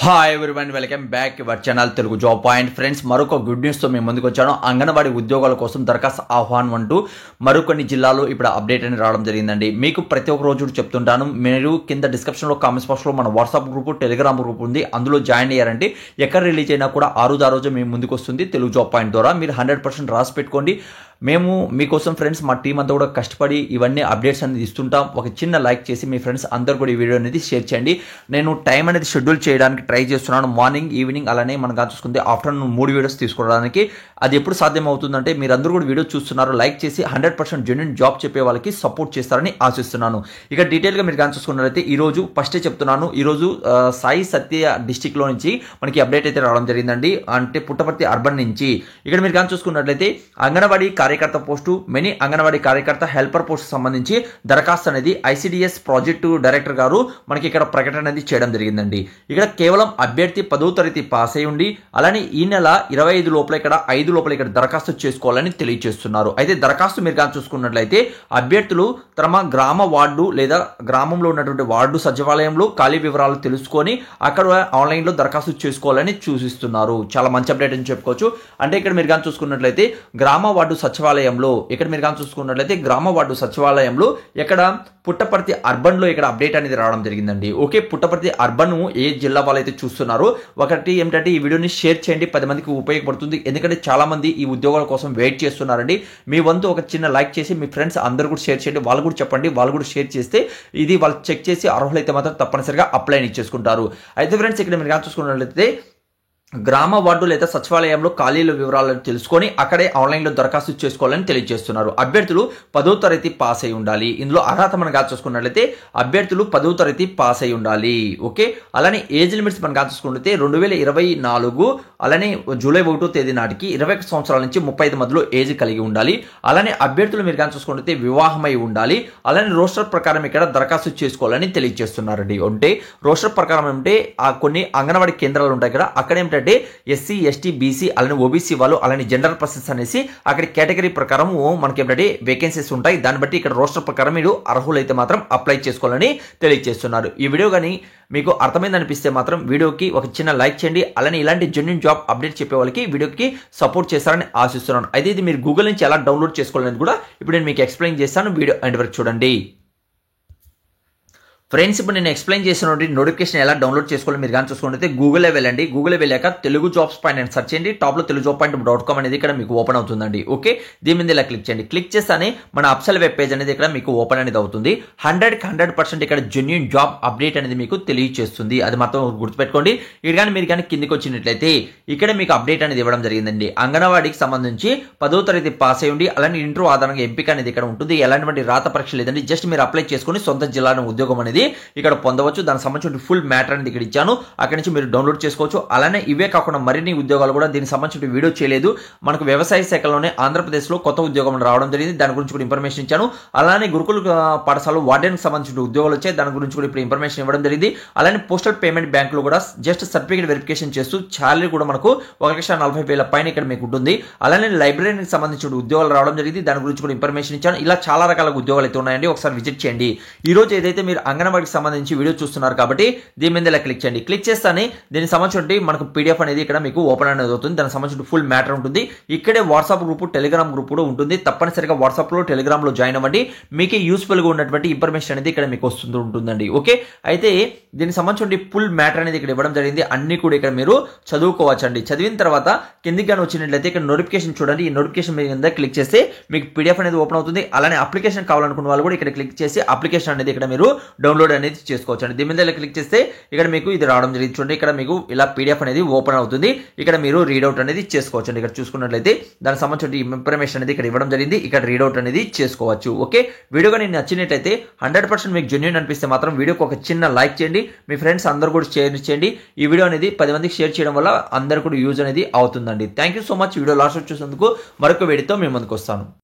Hi everyone, welcome back your channel Telugu job point. Friends, మరొక good న్యూస్తో మేము ముందుకు వచ్చాను. అంగన్వాడీ ఉద్యోగాల కోసం దరఖాస్తు ఆహ్వానం అంటూ మరికొన్ని జిల్లాలో ఇప్పుడు అప్డేట్ అని రావడం జరిగిందండి. మీకు ప్రతి ఒక్క రోజు చెప్తుంటాను, మీరు కింద డిస్క్రిప్షన్లో కామెంట్స్ బాక్స్లో మన వాట్సాప్ గ్రూప్, టెలిగ్రామ్ గ్రూప్ ఉంది, అందులో జాయిన్ అయ్యారంటే ఎక్కడ రిలీజ్ అయినా కూడా ఆ రోజు మేము ముందుకు వస్తుంది తెలుగు జాబ్ పాయింట్ ద్వారా. మీరు 100% రాసి పెట్టుకోండి. మేము మీకోసం ఫ్రెండ్స్, మా టీం అంతా కూడా కష్టపడి ఇవన్నీ అప్డేట్స్ అనేది ఇస్తుంటాం. ఒక చిన్న లైక్ చేసి మీ ఫ్రెండ్స్ అందరు కూడా ఈ వీడియో అనేది షేర్ చేయండి. నేను టైం అనేది షెడ్యూల్ చేయడానికి ట్రై చేస్తున్నాను. మార్నింగ్, ఈవినింగ్, అలానే మనం చూసుకుంటే ఆఫ్టర్నూన్ 3 వీడియోస్ తీసుకోవడానికి. అది ఎప్పుడు సాధ్యం అవుతుందంటే మీరందరూ కూడా వీడియో చూస్తున్నారు, లైక్ చేసి 100% జెన్యూన్ జాబ్ చెప్పే వాళ్ళకి సపోర్ట్ చేస్తారని ఆశిస్తున్నాను. ఇక డీటెయిల్గా మీరు చూసుకున్నట్లయితే ఈరోజు ఫస్టే చెప్తున్నాను, ఈరోజు సాయి సత్య డిస్టిక్లో నుంచి మనకి అప్డేట్ అయితే రావడం జరిగిందండి. అంటే పుట్టపర్తి అర్బన్ నుంచి. ఇక్కడ మీరు చూసుకున్నట్లయితే అంగన్వాడీ కార్యకర్త పోస్టు, మినీ అంగన్వాడీ కార్యకర్త హెల్పర్ పోస్ట్ సంబంధించి దరఖాస్తు అనేది ఐసిడిఎస్ ప్రాజెక్టు డైరెక్టర్ గారు మనకి ఇక్కడ ప్రకటన అనేది చేయడం జరిగిందండి. ఇక్కడ కేవలం అభ్యర్థి 10వ తరగతి పాస్ అయి ఉండి, అలానే ఈ నెల 25 లోపల ఇక్కడ 5 లోపల ఇక్కడ దరఖాస్తు చేసుకోవాలని తెలియజేస్తున్నారు. అయితే దరఖాస్తు మీరు చూసుకున్నట్లయితే అభ్యర్థులు తమ గ్రామ వార్డు లేదా గ్రామంలో ఉన్నటువంటి వార్డు సచివాలయంలో ఖాళీ వివరాలు తెలుసుకొని అక్కడ ఆన్లైన్లో దరఖాస్తు చేసుకోవాలని సూచిస్తున్నారు. చాలా మంచి అప్డేట్ అని చెప్పుకోవచ్చు. అంటే ఇక్కడ మీరు చూసుకున్నట్లయితే గ్రామ వార్డు సచివాలయంలో, ఇక్కడ మీరు చూసుకున్నట్లయితే గ్రామ వార్డు సచివాలయంలో ఇక్కడ పుట్టపర్తి అర్బన్లో ఇక్కడ అప్డేట్ అనేది రావడం జరిగిందండి. ఓకే, పుట్టపర్తి అర్బన్ ఏ జిల్లా వాళ్ళైతే చూస్తున్నారో ఒకటి ఏమిటంటే ఈ వీడియోని షేర్ చేయండి, 10 మందికి ఉపయోగపడుతుంది. ఎందుకంటే చాలా మంది ఈ ఉద్యోగాల కోసం వెయిట్ చేస్తున్నారండి. మీ వంతు ఒక చిన్న లైక్ చేసి మీ ఫ్రెండ్స్ అందరూ కూడా షేర్ చేయండి, వాళ్ళు కూడా చెప్పండి. వాళ్ళు కూడా షేర్ చేస్తే ఇది వాళ్ళు చెక్ చేసి అర్హులైతే మాత్రం తప్పనిసరిగా అప్లై ఇచ్చేసుకుంటారు. అయితే ఫ్రెండ్స్, ఇక్కడ మీరు చూసుకున్నట్లయితే గ్రామ వార్డు లేదా సచివాలయంలో ఖాళీల వివరాలను తెలుసుకొని అక్కడే ఆన్లైన్లో దరఖాస్తు చేసుకోవాలని తెలియజేస్తున్నారు. అభ్యర్థులు 10వ తరగతి పాస్ అయి ఉండాలి. ఇందులో అర్హత మనం చూసుకున్నట్లయితే అభ్యర్థులు 10వ తరగతి పాస్ అయి ఉండాలి. ఓకే, అలానే ఏజ్ లిమిట్స్ మనం చూసుకున్నట్లయితే 2024 అలానే జూలై 1వ తేదీ నాటికి 21 సంవత్సరాల నుంచి 35 మధ్యలో ఏజ్ కలిగి ఉండాలి. అలానే అభ్యర్థులు మీరు చూసుకున్నట్లయితే వివాహమై ఉండాలి. అలానే రోస్టర్ ప్రకారం ఇక్కడ దరఖాస్తు చేసుకోవాలని తెలియజేస్తున్నారండి. అంటే రోస్టర్ ప్రకారం అంటే కొన్ని అంగన్వాడీ కేంద్రాలు ఉంటాయి కదా, అక్కడ ఏమిటంటే ఎస్సీ, ఎస్టీ, బీసీ, అలానే ఓబీసీ వాళ్ళు, అలానే జనరల్ పర్సన్స్ అనేసి అక్కడ కేటగిరీ ప్రకారం మనకి ఏంటంటే వేకెన్సీస్ ఉంటాయి. దాన్ని బట్టి ఇక్కడ రోస్టర్ ప్రకారం మీరు అర్హులైతే మాత్రం అప్లై చేసుకోవాలని తెలియజేస్తున్నారు. ఈ వీడియో కానీ మీకు అర్థమైంది అనిపిస్తే మాత్రం వీడియోకి ఒక చిన్న లైక్ చేయండి. అలానే ఇలాంటి జెన్యూన్ జాబ్ అప్డేట్ చెప్పే వాళ్ళకి వీడియోకి సపోర్ట్ చేస్తారని ఆశిస్తున్నాను. అయితే ఇది మీరు గూగుల్ నుంచి ఎలా డౌన్లోడ్ చేసుకోవాలని కూడా ఇప్పుడు నేను మీకు ఎక్స్ప్లెయిన్ చేస్తాను. వీడియో ఎండ్ వరకు చూడండి. ఫ్రెండ్స్, ఇప్పుడు నేను ఎక్స్ప్లెయిన్ చేసిన నోటిఫికేషన్ ఎలా డౌన్లోడ్ చేసుకోవాలి మీరు చూసుకుంటే గూగుల్లో వెళ్ళండి. గూగుల్లో వెళ్ళాక తెలుగు జాబ్స్ పాయింట్ సెర్చ్ చేయండి. టాప్లో తెలుగు జాబ్ పాయింట్ .com అనేది ఇక్కడ మీకు ఓపెన్ అవుతుందండి. ఓకే, దీని మీద ఇలా క్లిక్ చేయండి. క్లిక్ చేస్తానే మన అప్సెల్ వెబ్ పేజ్ అనేది ఇక్కడ మీకు ఓపెన్ అనేది అవుతుంది. 100% ఇక్కడ జెన్యూన్ జాబ్ అప్డేట్ అనేది మీకు తెలియజేస్తుంది. అది మాత్రం గుర్తుపెట్టుకోండి. ఇక్కడ కానీ మీరు కానీ కిందికి వచ్చినట్లయితే ఇక్కడ మీకు అప్డేట్ అనేది ఇవ్వడం జరిగిందండి. అంగన్వాడీకి సంబంధించి 10వ తరగతి పాస్ అయ్యండి, అలానే ఇంటర్వ్యూ ఆధారంగా ఎంపిక అనేది ఇక్కడ ఉంటుంది. ఎలాంటి రాత పరీక్ష లేదండి, జస్ట్ మీరు అప్లై చేసుకుని సొంత జిల్లాలో ఉద్యోగం అనేది ఇక్కడ పొందవచ్చు. దానికి సంబంధించిన ఫుల్ మ్యాటర్ అనేది ఇక్కడ ఇచ్చాను, అక్కడి నుంచి మీరు డౌన్లోడ్ చేసుకోవచ్చు. అలానే ఇవే కాకుండా మరిన్ని ఉద్యోగాలు కూడా దీనికి సంబంధించిన వీడియో చేయలేదు. మనకు వ్యవసాయ శాఖలోనే ఆంధ్రప్రదేశ్లో కొత్త ఉద్యోగం రావడం జరిగింది, దాని గురించి కూడా ఇన్ఫర్మేషన్ ఇచ్చాను. అలానే గురుకుల పాఠశాల వార్డెన్కి సంబంధించిన ఉద్యోగాలు వచ్చాయి, దాని గురించి కూడా ఇప్పుడు ఇన్ఫర్మేషన్ ఇవ్వడం జరిగింది. అలానే పోస్టల్ పేమెంట్ బ్యాంకులో కూడా జస్ట్ సర్టిఫికేట్ వెరిఫికేషన్ చేస్తూ శాలరీ కూడా మనకు 1,40,000 పైన ఇక్కడ మీకు ఉంటుంది. అలానే లైబ్రరీకి సంబంధించిన ఉద్యోగాలు రావడం జరిగింది, దాని గురించి కూడా ఇన్ఫర్మేషన్ ఇచ్చాను. ఇలా చాలా రకాల ఉద్యోగాలు అయితే ఉన్నాయండి, ఒకసారి విజిట్ చేయండి. ఈ రోజు ఏదైతే మీరు అంగన్వాడీకి సంబంధించి వీడియో చూస్తున్నారు కాబట్టి దీని మీద ఇలా క్లిక్ చేయండి. క్లిక్ చేస్తానే దీనికి సంబంధించి మనకు పీడిఎఫ్ అనేది ఇక్కడ మీకు ఓపెన్ అనేది అవుతుంది. దానికి సంబంధించిన ఫుల్ మ్యాటర్ ఉంటుంది. ఇక్కడే వాట్సాప్ గ్రూప్, టెలిగ్రామ్ గ్రూప్ కూడా ఉంటుంది. తప్పనిసరిగా వాట్సాప్లో, టెలిగ్రామ్లో జాయిన్ అవ్వండి. మీకు యూస్ఫుల్గా ఉన్నటువంటి ఇన్ఫర్మేషన్ అనేది ఇక్కడ మీకు ఉంటుందండి. ఓకే, అయితే దీనికి సంబంధించి ఫుల్ మ్యాటర్ అనేది ఇక్కడ ఇవ్వడం జరిగింది. అన్ని కూడా ఇక్కడ మీరు చదువుకోవచ్చండి. చదివిన తర్వాత కిందికి కానీ వచ్చినట్లయితే ఇక్కడ నోటిఫికేషన్ చూడండి. ఈ నోటిఫికేషన్ మీద క్లిక్ చేస్తే మీకు పీడిఎఫ్ అనేది ఓపెన్ అవుతుంది. అలానే అప్లికేషన్ కావాలనుకున్న వాళ్ళు కూడా ఇక్కడ క్లిక్ చేసి అప్లికేషన్ అనేది ఇక్కడ మీరు డౌన్లోడ్ అనేది చేసుకోవచ్చు అండి. దీని మీద క్లిక్ చేస్తే ఇక్కడ మీకు ఇది రావడం జరిగింది. చూడండి, ఇక్కడ మీకు ఇలా పీడిఎఫ్ అనేది ఓపెన్ అవుతుంది. ఇక్కడ మీరు రీడౌట్ అనేది చేసుకోవచ్చు అండి. ఇక్కడ చూసుకున్నట్లయితే దానికి సంబంధించిన ఇన్ఫర్మేషన్ అనేది ఇక్కడ ఇవ్వడం జరిగింది. ఇక్కడ రీడౌట్ అనేది చేసుకోవచ్చు. ఓకే, వీడియో కానీ నచ్చినట్లయితే 100% మీకు జెన్యూన్ అనిపిస్తే మాత్రం వీడియోకి ఒక చిన్న లైక్ చేయండి. మీ ఫ్రెండ్స్ అందరూ కూడా షేర్ చేయండి. ఈ వీడియో అనేది 10 మందికి షేర్ చేయడం వల్ల అందరూ కూడా యూజ్ అనేది అవుతుందండి. Thank you so much. Video last చూసేందుకు మరొక వీడియోతో మేము ముందుకు వస్తాను.